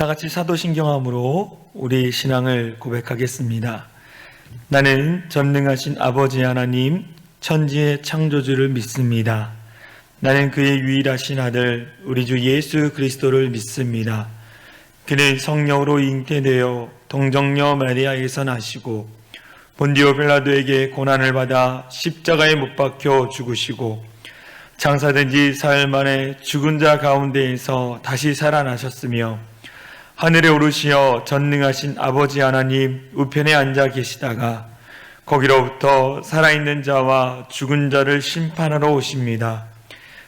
다 같이 사도신경함으로 우리 신앙을 고백하겠습니다. 나는 전능하신 아버지 하나님, 천지의 창조주를 믿습니다. 나는 그의 유일하신 아들, 우리 주 예수 그리스도를 믿습니다. 그는 성령으로 잉태되어 동정녀 마리아에서 나시고 본디오 빌라도에게 고난을 받아 십자가에 못 박혀 죽으시고 장사된 지 사흘 만에 죽은 자 가운데에서 다시 살아나셨으며 하늘에 오르시어 전능하신 아버지 하나님 우편에 앉아 계시다가 거기로부터 살아있는 자와 죽은 자를 심판하러 오십니다.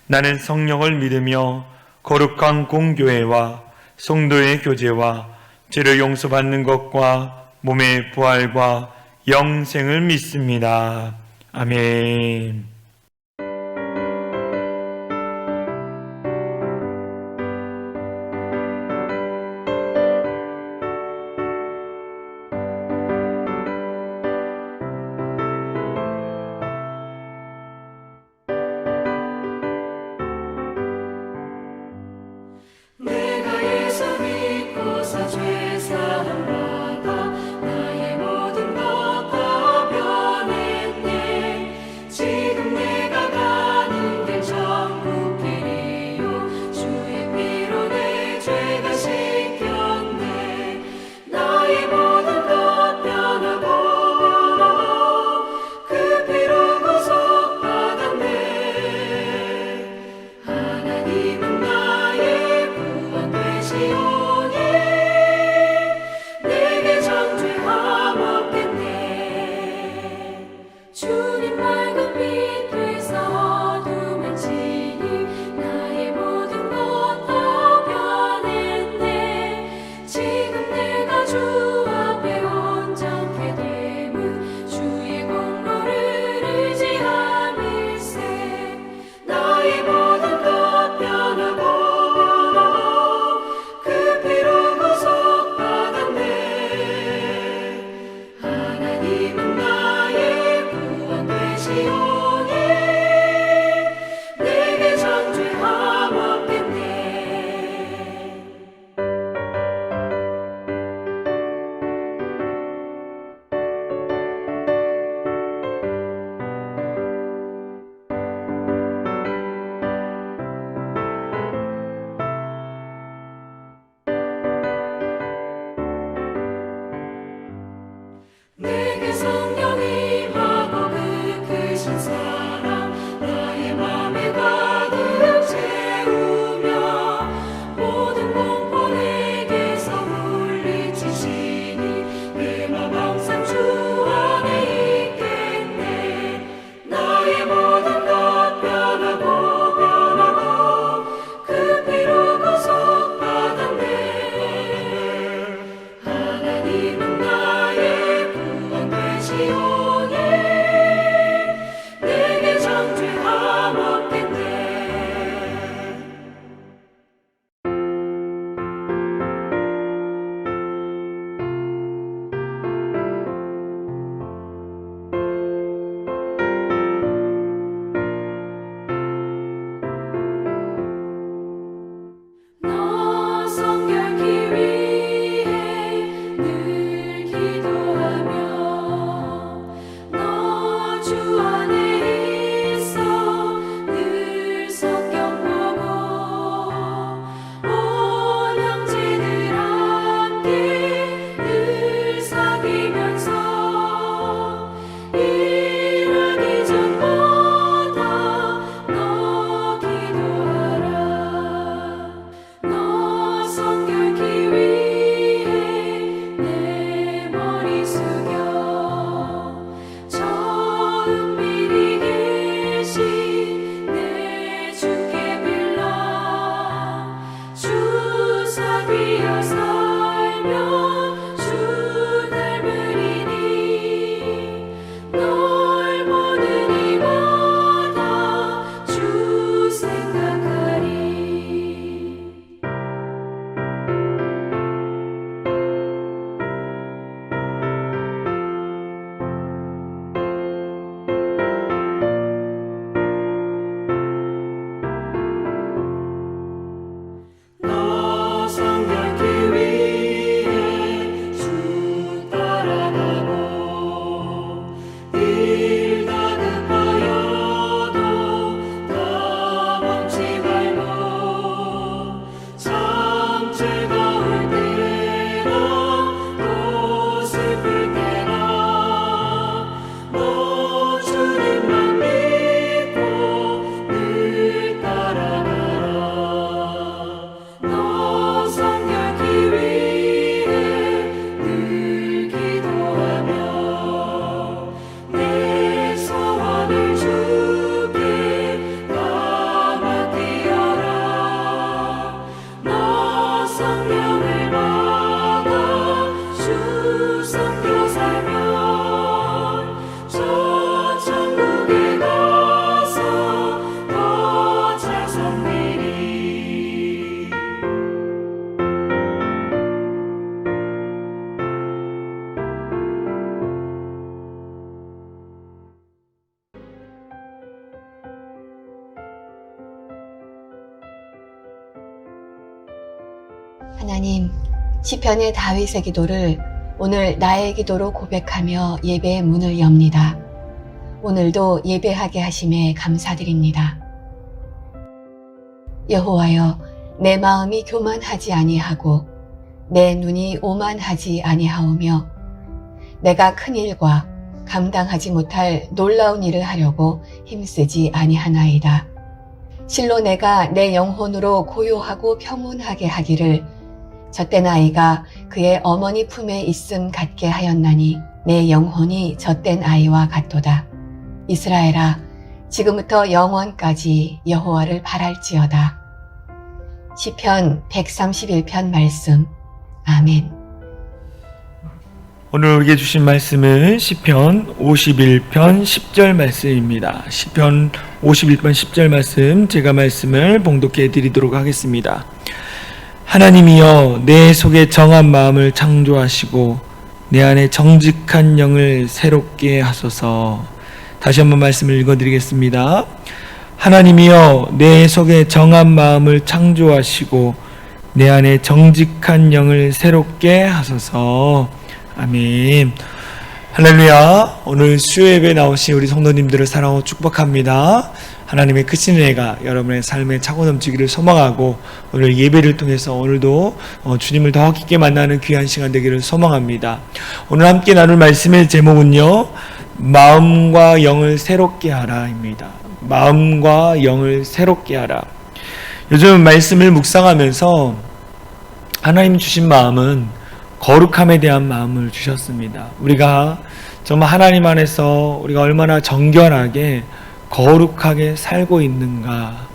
나는 성령을 믿으며 거룩한 공교회와 성도의 교제와 죄를 용서받는 것과 몸의 부활과 영생을 믿습니다. 아멘. 하나님, 시편의 다윗의 기도를 오늘 나의 기도로 고백하며 예배의 문을 엽니다. 오늘도 예배하게 하심에 감사드립니다. 여호와여, 내 마음이 교만하지 아니하고 내 눈이 오만하지 아니하오며 내가 큰 일과 감당하지 못할 놀라운 일을 하려고 힘쓰지 아니하나이다. 실로 내가 내 영혼으로 고요하고 평온하게 하기를 젖된 아이가 그의 어머니 품에 있음 같게 하였나니 내 영혼이 젖된 아이와 같도다. 이스라엘아, 지금부터 영원까지 여호와를 바랄지어다. 시편 131편 말씀. 아멘. 오늘 우리에게 주신 말씀은 시편 51편 10절 말씀입니다. 시편 51편 10절 말씀, 제가 말씀을 봉독해 드리도록 하겠습니다. 하나님이여, 내 속에 정한 마음을 창조하시고 내 안에 정직한 영을 새롭게 하소서. 다시 한번 말씀을 읽어드리겠습니다. 하나님이여, 내 속에 정한 마음을 창조하시고 내 안에 정직한 영을 새롭게 하소서. 아멘. 할렐루야. 오늘 수요예배 나오신 우리 성도님들을 사랑하고 축복합니다. 하나님의 크신 은혜가 여러분의 삶에 차고 넘치기를 소망하고, 오늘 예배를 통해서 오늘도 주님을 더 깊게 만나는 귀한 시간 되기를 소망합니다. 오늘 함께 나눌 말씀의 제목은요, 마음과 영을 새롭게 하라입니다. 마음과 영을 새롭게 하라. 요즘 말씀을 묵상하면서 하나님 주신 마음은 거룩함에 대한 마음을 주셨습니다. 우리가 정말 하나님 안에서 우리가 얼마나 정결하게 거룩하게 살고 있는가,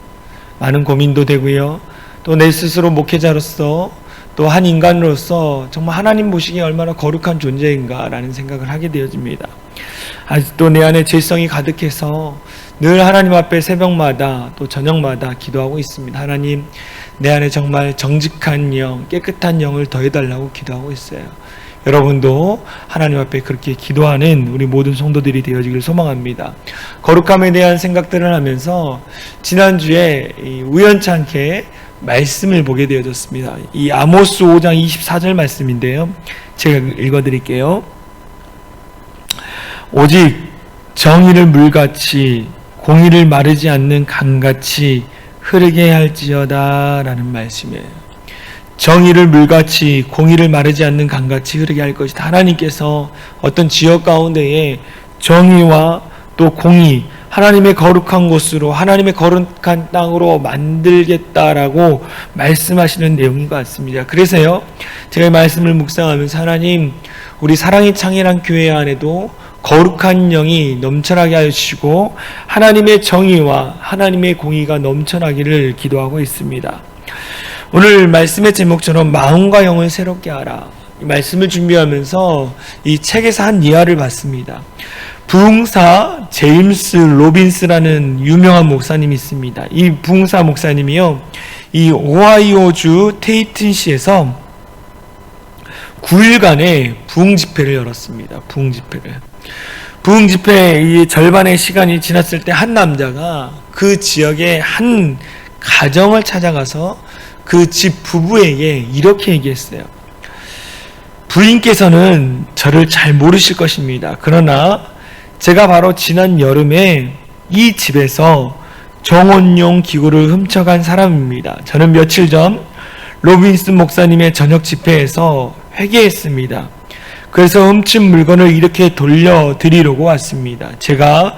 많은 고민도 되고요. 또 내 스스로 목회자로서, 또 한 인간으로서 정말 하나님 보시기에 얼마나 거룩한 존재인가라는 생각을 하게 되어집니다. 아직도 내 안에 죄성이 가득해서 늘 하나님 앞에 새벽마다 또 저녁마다 기도하고 있습니다. 하나님, 내 안에 정말 정직한 영, 깨끗한 영을 더해달라고 기도하고 있어요. 여러분도 하나님 앞에 그렇게 기도하는 우리 모든 성도들이 되어지길 소망합니다. 거룩함에 대한 생각들을 하면서 지난주에 우연찮게 말씀을 보게 되어졌습니다. 이 아모스 5장 24절 말씀인데요, 제가 읽어드릴게요. 오직 정의를 물같이 공의를 마르지 않는 강같이 흐르게 할지어다 라는 말씀이에요. 정의를 물같이 공의를 마르지 않는 강같이 흐르게 할 것이다. 하나님께서 어떤 지역 가운데에 정의와 또 공의, 하나님의 거룩한 곳으로, 하나님의 거룩한 땅으로 만들겠다라고 말씀하시는 내용인 것 같습니다. 그래서요, 제가 이 말씀을 묵상하면서 하나님, 우리 사랑의 창이란 교회 안에도 거룩한 영이 넘쳐나게 하시고 하나님의 정의와 하나님의 공의가 넘쳐나기를 기도하고 있습니다. 오늘 말씀의 제목처럼 마음과 영을 새롭게 하라, 이 말씀을 준비하면서 이 책에서 한 예화를 봤습니다. 부흥사 제임스 로빈스라는 유명한 목사님이 있습니다. 이 부흥사 목사님이요, 이 오하이오주 테이튼시에서 9일간의 부흥 집회를 열었습니다. 부흥 집회의 절반의 시간이 지났을 때 한 남자가 그 지역의 한 가정을 찾아가서 그 집 부부에게 이렇게 얘기했어요. 부인께서는 저를 잘 모르실 것입니다. 그러나 제가 바로 지난 여름에 이 집에서 정원용 기구를 훔쳐간 사람입니다. 저는 며칠 전 로빈슨 목사님의 저녁 집회에서 회개했습니다. 그래서 훔친 물건을 이렇게 돌려드리려고 왔습니다. 제가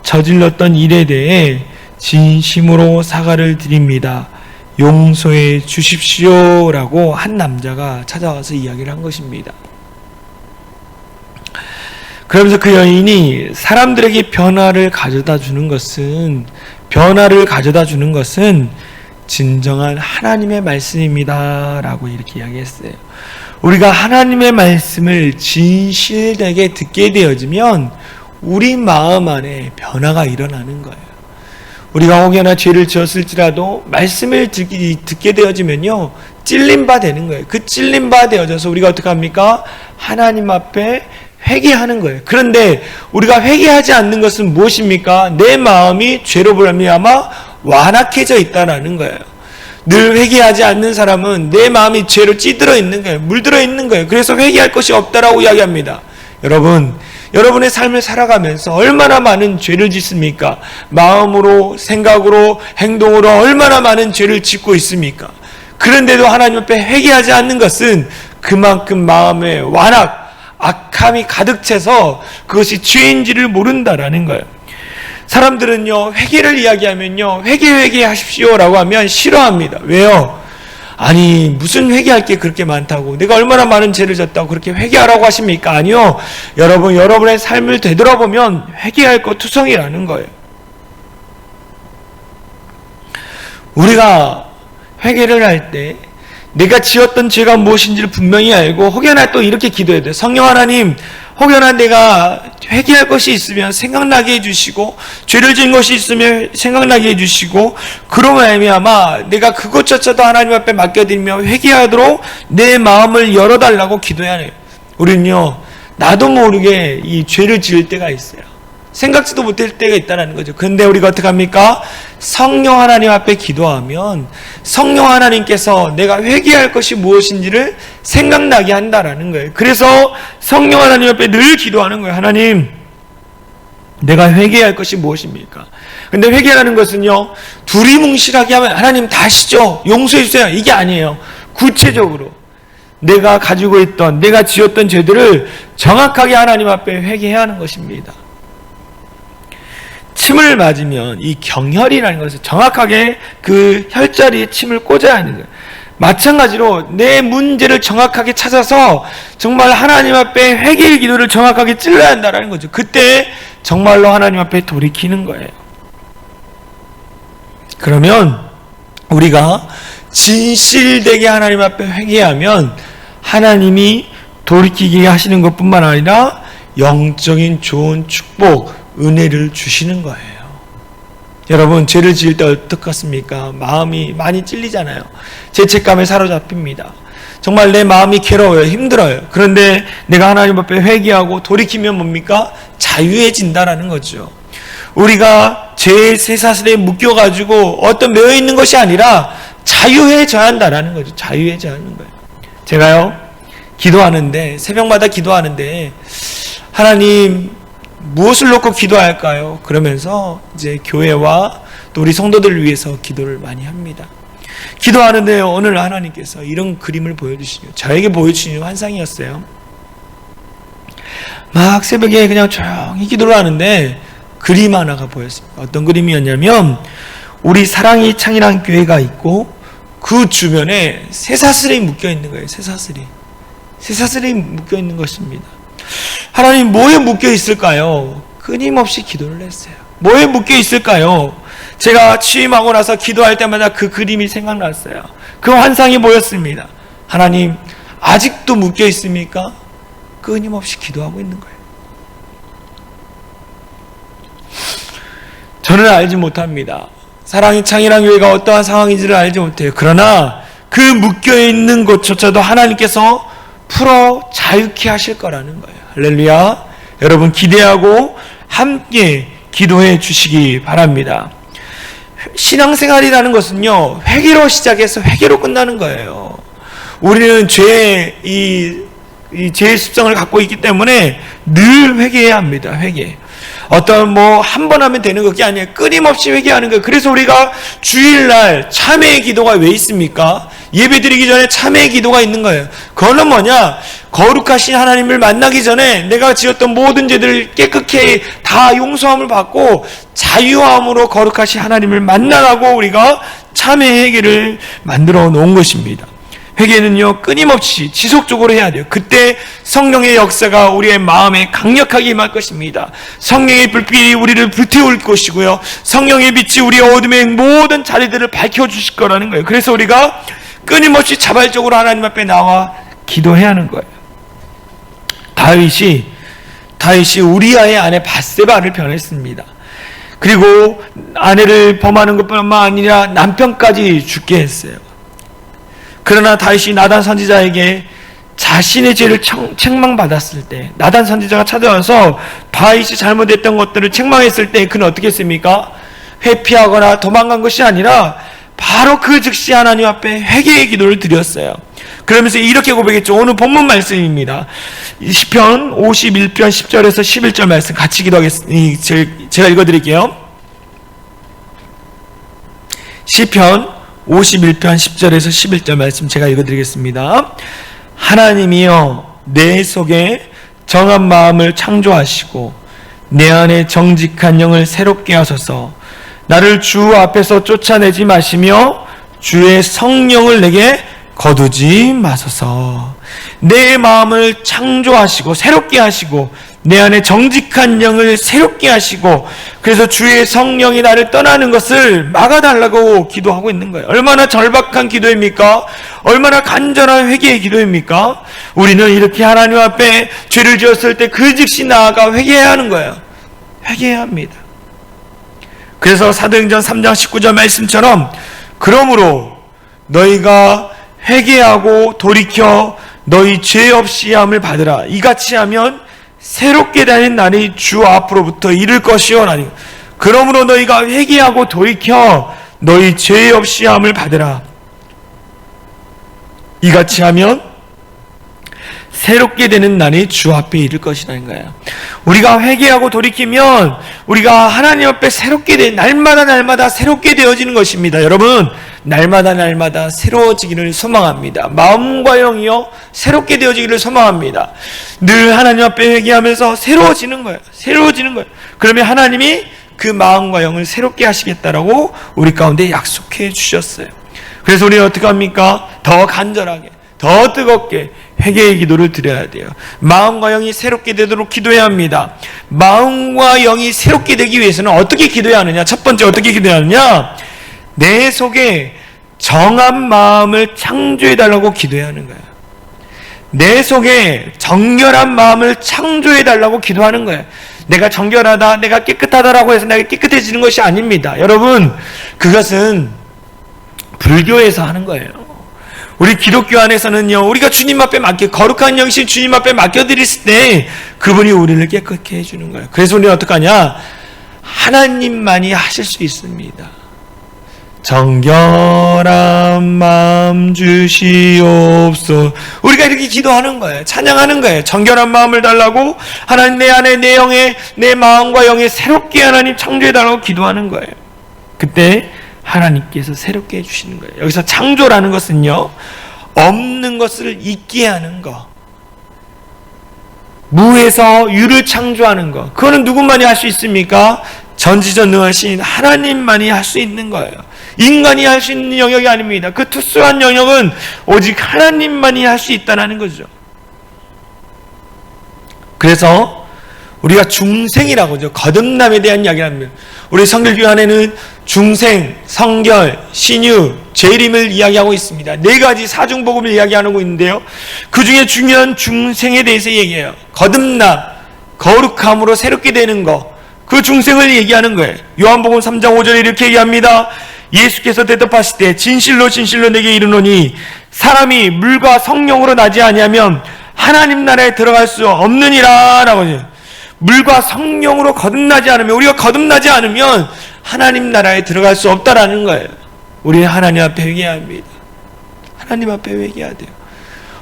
저질렀던 일에 대해 진심으로 사과를 드립니다. 용서해 주십시오 라고 한 남자가 찾아와서 이야기를 한 것입니다. 그러면서 그 여인이 사람들에게 변화를 가져다 주는 것은 진정한 하나님의 말씀입니다 라고 이렇게 이야기했어요. 우리가 하나님의 말씀을 진실되게 듣게 되어지면 우리 마음 안에 변화가 일어나는 거예요. 우리가 혹여나 죄를 지었을지라도 말씀을 듣게 되어지면요, 찔린 바 되는 거예요. 그 찔린 바 되어져서 우리가 어떻게 합니까? 하나님 앞에 회개하는 거예요. 그런데 우리가 회개하지 않는 것은 무엇입니까? 내 마음이 죄로 말미암아 완악해져 있다라는 거예요. 늘 회개하지 않는 사람은 내 마음이 죄로 찌들어 있는 거예요. 물들어 있는 거예요. 그래서 회개할 것이 없다라고 이야기합니다. 여러분, 여러분의 삶을 살아가면서 얼마나 많은 죄를 짓습니까? 마음으로, 생각으로, 행동으로 얼마나 많은 죄를 짓고 있습니까? 그런데도 하나님 앞에 회개하지 않는 것은 그만큼 마음에 완악, 악함이 가득 차서 그것이 죄인지를 모른다라는 거예요. 사람들은요, 회개를 이야기하면요, 회개하십시오라고 하면 싫어합니다. 왜요? 아니, 무슨 회개할 게 그렇게 많다고, 내가 얼마나 많은 죄를 졌다고 그렇게 회개하라고 하십니까? 아니요. 여러분, 여러분의 삶을 되돌아보면 회개할 것 투성이라는 거예요. 우리가 회개를 할 때 내가 지었던 죄가 무엇인지를 분명히 알고 혹여나 또 이렇게 기도해야 돼요. 성령 하나님, 혹여나 내가 회개할 것이 있으면 생각나게 해주시고, 죄를 지은 것이 있으면 생각나게 해주시고, 그로 말미암아 내가 그것조차도 하나님 앞에 맡겨드리며 회개하도록 내 마음을 열어달라고 기도해야 해요. 우리는요, 나도 모르게 이 죄를 지을 때가 있어요. 생각지도 못할 때가 있다는 거죠. 그런데 우리가 어떻게 합니까? 성령 하나님 앞에 기도하면 성령 하나님께서 내가 회개할 것이 무엇인지를 생각나게 한다라는 거예요. 그래서 성령 하나님 앞에 늘 기도하는 거예요. 하나님, 내가 회개할 것이 무엇입니까? 근데 회개하는 것은요, 두리뭉실하게 하면 하나님 다시죠, 용서해 주세요, 이게 아니에요. 구체적으로 내가 가지고 있던, 내가 지었던 죄들을 정확하게 하나님 앞에 회개해야 하는 것입니다. 침을 맞으면 이 경혈이라는 것을 정확하게 그 혈자리에 침을 꽂아야 하는 거예요. 마찬가지로 내 문제를 정확하게 찾아서 정말 하나님 앞에 회개의 기도를 정확하게 찔러야 한다는 거죠. 그때 정말로 하나님 앞에 돌이키는 거예요. 그러면 우리가 진실되게 하나님 앞에 회개하면 하나님이 돌이키게 하시는 것뿐만 아니라 영적인 좋은 축복, 은혜를 주시는 거예요. 여러분, 죄를 지을 때 어떻겠습니까? 마음이 많이 찔리잖아요. 죄책감에 사로잡힙니다. 정말 내 마음이 괴로워요. 힘들어요. 그런데 내가 하나님 앞에 회개하고 돌이키면 뭡니까? 자유해진다라는 거죠. 우리가 죄의 쇠사슬에 묶여가지고 어떤 매여있는 것이 아니라 자유해져야 한다라는 거죠. 자유해져야 하는 거예요. 제가요, 기도하는데, 새벽마다 기도하는데, 하나님, 무엇을 놓고 기도할까요? 그러면서 이제 교회와 또 우리 성도들을 위해서 기도를 많이 합니다. 기도하는데요, 오늘 하나님께서 이런 그림을 보여주시죠. 저에게 보여주시는 환상이었어요. 막 새벽에 그냥 조용히 기도를 하는데 그림 하나가 보였습니다. 어떤 그림이었냐면, 우리 사랑이 창이란 교회가 있고 그 주변에 쇠사슬이 묶여 있는 거예요. 쇠사슬이 묶여 있는 것입니다. 하나님, 뭐에 묶여 있을까요? 끊임없이 기도를 했어요. 뭐에 묶여 있을까요? 제가 취임하고 나서 기도할 때마다 그 그림이 생각났어요. 그 환상이 보였습니다. 하나님, 아직도 묶여 있습니까? 끊임없이 기도하고 있는 거예요. 저는 알지 못합니다. 사랑의 창이란 교회가 어떠한 상황인지를 알지 못해요. 그러나 그 묶여 있는 것조차도 하나님께서 풀어 자유케 하실 거라는 거예요. 할렐루야. 여러분, 기대하고 함께 기도해 주시기 바랍니다. 신앙생활이라는 것은요, 회개로 시작해서 회개로 끝나는 거예요. 우리는 죄의 습성을 갖고 있기 때문에 늘 회개해야 합니다. 회개. 어떤 한 번 하면 되는 것이 아니에요. 끊임없이 회개하는 거예요. 그래서 우리가 주일날 참회의 기도가 왜 있습니까? 예배 드리기 전에 참회의 기도가 있는 거예요. 그거는 뭐냐? 거룩하신 하나님을 만나기 전에 내가 지었던 모든 죄들을 깨끗이 다 용서함을 받고 자유함으로 거룩하신 하나님을 만나라고 우리가 참회의 회개를 만들어 놓은 것입니다. 회개는요, 끊임없이 지속적으로 해야 돼요. 그때 성령의 역사가 우리의 마음에 강력하게 임할 것입니다. 성령의 불빛이 우리를 불태울 것이고요, 성령의 빛이 우리의 어둠의 모든 자리들을 밝혀주실 거라는 거예요. 그래서 우리가 끊임없이 자발적으로 하나님 앞에 나와 기도해야 하는 거예요. 다윗이 우리아의 아내 밧세바를 변했습니다. 그리고 아내를 범하는 것뿐만 아니라 남편까지 죽게 했어요. 그러나 다윗이 나단 선지자에게 자신의 죄를 책망받았을 때, 나단 선지자가 찾아와서 다윗이 잘못했던 것들을 책망했을 때 그는 어떻게 했습니까? 회피하거나 도망간 것이 아니라 바로 그 즉시 하나님 앞에 회개의 기도를 드렸어요. 그러면서 이렇게 고백했죠. 오늘 본문 말씀입니다. 시편 51편 10절에서 11절 말씀 같이 기도하겠습니다. 제가 읽어드릴게요. 시편 51편 10절에서 11절 말씀 제가 읽어드리겠습니다. 하나님이여 내 속에 정한 마음을 창조하시고 내 안에 정직한 영을 새롭게 하소서. 나를 주 앞에서 쫓아내지 마시며 주의 성령을 내게 거두지 마소서. 내 마음을 창조하시고 새롭게 하시고 내 안에 정직한 영을 새롭게 하시고, 그래서 주의 성령이 나를 떠나는 것을 막아달라고 기도하고 있는 거예요. 얼마나 절박한 기도입니까? 얼마나 간절한 회개의 기도입니까? 우리는 이렇게 하나님 앞에 죄를 지었을 때 그 즉시 나아가 회개해야 하는 거예요. 회개해야 합니다. 그래서 사도행전 3장 19절 말씀처럼 그러므로 너희가 회개하고 돌이켜 너희 죄 없이 함을 받으라. 이같이 하면 새롭게 되는 날이 주 앞으로부터 이를 것이오나니 그러므로 너희가 회개하고 돌이켜 너희 죄 없이 함을 받으라. 이같이 하면 새롭게 되는 날이 주 앞에 이를 것이라는 거예요. 우리가 회개하고 돌이키면 우리가 하나님 앞에 새롭게 돼 날마다 새롭게 되어지는 것입니다. 여러분, 날마다 새로워지기를 소망합니다. 마음과 영이요 새롭게 되어지기를 소망합니다. 늘 하나님 앞에 회개하면서 새로워지는 거예요. 새로워지는 거예요. 그러면 하나님이 그 마음과 영을 새롭게 하시겠다라고 우리 가운데 약속해 주셨어요. 그래서 우리는 어떻게 합니까? 더 간절하게, 더 뜨겁게 회개의 기도를 드려야 돼요. 마음과 영이 새롭게 되도록 기도해야 합니다. 마음과 영이 새롭게 되기 위해서는 어떻게 기도해야 하느냐? 첫 번째 어떻게 기도해야 하느냐? 내 속에 정한 마음을 창조해달라고 기도해야 하는 거예요. 내 속에 정결한 마음을 창조해달라고 기도하는 거예요. 내가 정결하다, 내가 깨끗하다라고 해서 내가 깨끗해지는 것이 아닙니다. 여러분, 그것은 불교에서 하는 거예요. 우리 기독교 안에서는요, 우리가 주님 앞에 거룩한 영신 주님 앞에 맡겨드렸을 때 그분이 우리를 깨끗게 해주는 거예요. 그래서 우리는 어떡하냐? 하나님만이 하실 수 있습니다. 정결한 마음 주시옵소서. 우리가 이렇게 기도하는 거예요. 찬양하는 거예요. 정결한 마음을 달라고, 하나님 내 안에 내 영에 내 마음과 영에 새롭게 하나님 창조해달라고 기도하는 거예요. 그때 하나님께서 새롭게 해주시는 거예요. 여기서 창조라는 것은요, 없는 것을 있게 하는 거, 무에서 유를 창조하는 거, 그거는 누구만이 할 수 있습니까? 전지전능하신 하나님만이 할 수 있는 거예요. 인간이 할 수 있는 영역이 아닙니다. 그 특수한 영역은 오직 하나님만이 할 수 있다는 거죠. 그래서 우리가 중생이라고 하죠. 거듭남에 대한 이야기를 합니다. 우리 성결교회 안에는 중생, 성결, 신유, 재림을 이야기하고 있습니다. 네 가지 사중복음을 이야기하고 있는데요, 그 중에 중요한 중생에 대해서 얘기해요. 거듭남, 거룩함으로 새롭게 되는 거, 그 중생을 얘기하는 거예요. 요한복음 3장 5절에 이렇게 얘기합니다. 예수께서 대답하시되 진실로 내게 이르노니 사람이 물과 성령으로 나지 아니하면 하나님 나라에 들어갈 수 없느니라 라고 해요. 물과 성령으로 거듭나지 않으면, 우리가 거듭나지 않으면 하나님 나라에 들어갈 수 없다라는 거예요. 우리는 하나님 앞에 회개해야 합니다. 하나님 앞에 회개해야 돼요.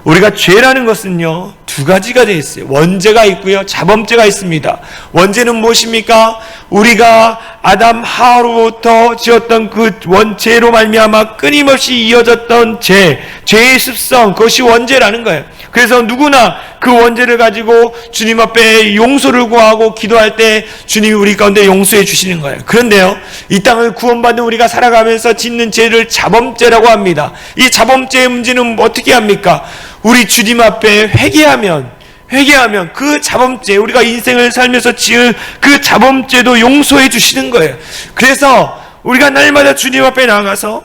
우리가 죄라는 것은요, 두 가지가 되어 있어요. 원죄가 있고요, 자범죄가 있습니다. 원죄는 무엇입니까? 우리가 아담 하루부터 지었던 그 원죄로 말미암아 끊임없이 이어졌던 죄의 습성, 그것이 원죄라는 거예요. 그래서 누구나 그 원죄를 가지고 주님 앞에 용서를 구하고 기도할 때 주님이 우리 가운데 용서해 주시는 거예요. 그런데요, 이 땅을 구원받은 우리가 살아가면서 짓는 죄를 자범죄라고 합니다. 이 자범죄의 문제는 어떻게 합니까? 우리 주님 앞에 회개하면 그 자범죄, 우리가 인생을 살면서 지은 그 자범죄도 용서해 주시는 거예요. 그래서 우리가 날마다 주님 앞에 나가서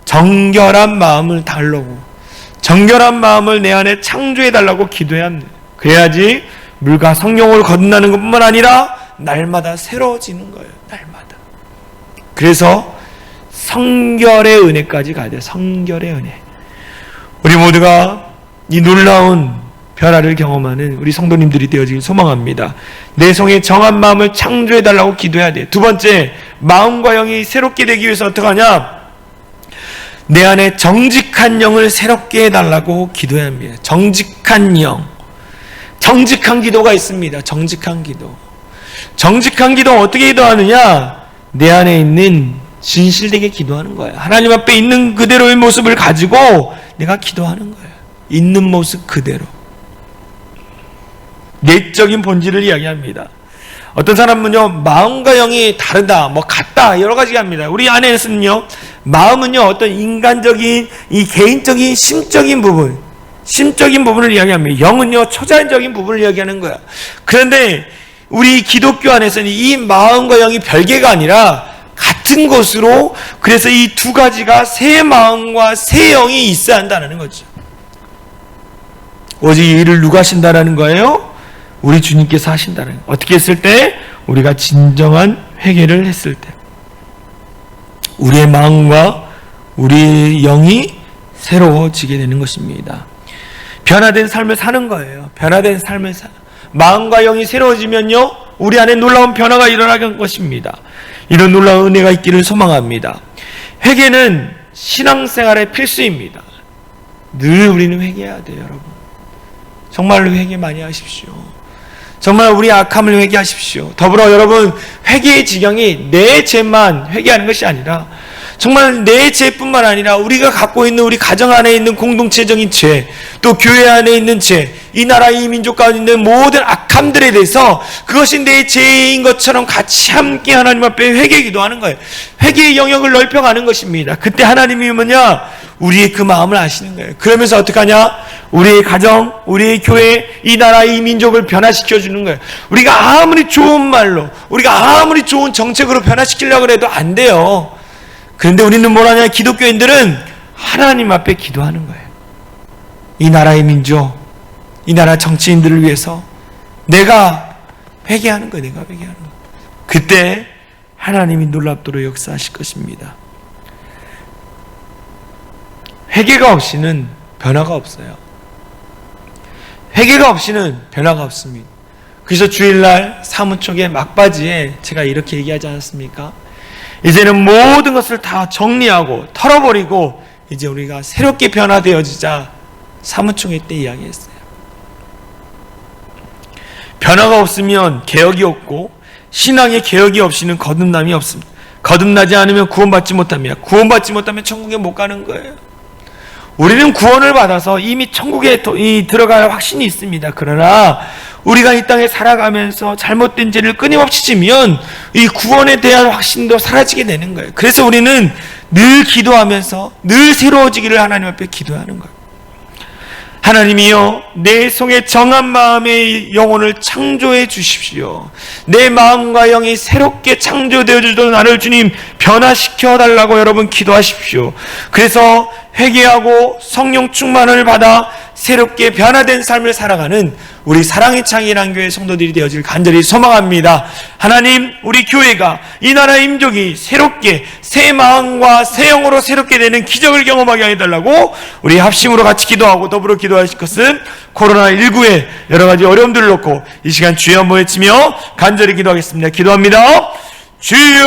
정결한 마음을 달라고, 정결한 마음을 내 안에 창조해 달라고 기도해야 합니다. 그래야지 물과 성령을 거듭나는 것뿐만 아니라 날마다 새로워지는 거예요. 날마다. 그래서 성결의 은혜까지 가야 돼요. 성결의 은혜. 우리 모두가 이 놀라운 변화를 경험하는 우리 성도님들이 되어지길 소망합니다. 내 속에 정한 마음을 창조해 달라고 기도해야 돼요. 두 번째, 마음과 영이 새롭게 되기 위해서 어떻게 하냐? 내 안에 정직한 영을 새롭게 해달라고 기도해야 합니다. 정직한 영. 정직한 기도가 있습니다. 정직한 기도. 정직한 기도 어떻게 기도하느냐? 내 안에 있는 진실되게 기도하는 거예요. 하나님 앞에 있는 그대로의 모습을 가지고 내가 기도하는 거예요. 있는 모습 그대로. 내적인 본질을 이야기합니다. 어떤 사람은요, 마음과 영이 다르다, 같다, 여러 가지 합니다. 우리 안에서는요, 마음은요, 어떤 인간적인, 이 개인적인, 심적인 부분을 이야기합니다. 영은요, 초자연적인 부분을 이야기하는 거야. 그런데 우리 기독교 안에서는 이 마음과 영이 별개가 아니라 같은 것으로, 그래서 이 두 가지가 새 마음과 새 영이 있어야 한다는 거죠. 오직 이 일을 누가 하신다는 거예요? 우리 주님께서 하신다는 거예요. 어떻게 했을 때? 우리가 진정한 회개를 했을 때. 우리의 마음과 우리의 영이 새로워지게 되는 것입니다. 변화된 삶을 사는 거예요. 변화된 삶을 마음과 영이 새로워지면요, 우리 안에 놀라운 변화가 일어나는 것입니다. 이런 놀라운 은혜가 있기를 소망합니다. 회개는 신앙생활의 필수입니다. 늘 우리는 회개해야 돼요, 여러분. 정말로 회개 많이 하십시오. 정말 우리 악함을 회개하십시오. 더불어 여러분, 회개의 지경이 내 죄만 회개하는 것이 아니라 정말 내 죄뿐만 아니라 우리가 갖고 있는 우리 가정 안에 있는 공동체적인 죄, 또 교회 안에 있는 죄, 이 나라 이 민족 가운데 있는 모든 악함들에 대해서 그것이 내 죄인 것처럼 같이 함께 하나님 앞에 회개 기도하는 거예요. 회개의 영역을 넓혀가는 것입니다. 그때 하나님이 뭐냐? 우리의 그 마음을 아시는 거예요. 그러면서 어떻게 하냐? 우리의 가정, 우리의 교회, 이 나라 이 민족을 변화시켜 주는 거예요. 우리가 아무리 좋은 말로, 우리가 아무리 좋은 정책으로 변화시키려고 해도 안 돼요. 그런데 우리는 뭐라냐? 기독교인들은 하나님 앞에 기도하는 거예요. 이 나라의 민족, 이 나라 정치인들을 위해서 내가 회개하는 거예요. 내가 회개하는 거예요. 그때 하나님이 놀랍도록 역사하실 것입니다. 회개가 없이는 변화가 없어요. 회개가 없이는 변화가 없습니다. 그래서 주일날 사무총회 막바지에 제가 이렇게 얘기하지 않았습니까? 이제는 모든 것을 다 정리하고 털어버리고 이제 우리가 새롭게 변화되어지자 사무총회 때 이야기했어요. 변화가 없으면 개혁이 없고 신앙의 개혁이 없이는 거듭남이 없습니다. 거듭나지 않으면 구원받지 못합니다. 구원받지 못하면 천국에 못 가는 거예요. 우리는 구원을 받아서 이미 천국에 들어갈 확신이 있습니다. 그러나 우리가 이 땅에 살아가면서 잘못된 죄를 끊임없이 지면 이 구원에 대한 확신도 사라지게 되는 거예요. 그래서 우리는 늘 기도하면서 늘 새로워지기를 하나님 앞에 기도하는 거예요. 하나님이여, 내 속에 정한 마음의 영혼을 창조해 주십시오. 내 마음과 영이 새롭게 창조되어 주던 나를 주님 변화시켜 달라고 여러분 기도하십시오. 그래서 회개하고 성령 충만을 받아 새롭게 변화된 삶을 살아가는 우리 사랑의 창이란 교회 성도들이 되어질 간절히 소망합니다. 하나님, 우리 교회가 이 나라의 민족이 새롭게 새 마음과 새 영으로 새롭게 되는 기적을 경험하게 해달라고 우리 합심으로 같이 기도하고 더불어 기도하실 것은 코로나19의 여러 가지 어려움들을 놓고 이 시간 주여 한번 외치며 간절히 기도하겠습니다. 기도합니다. 주여!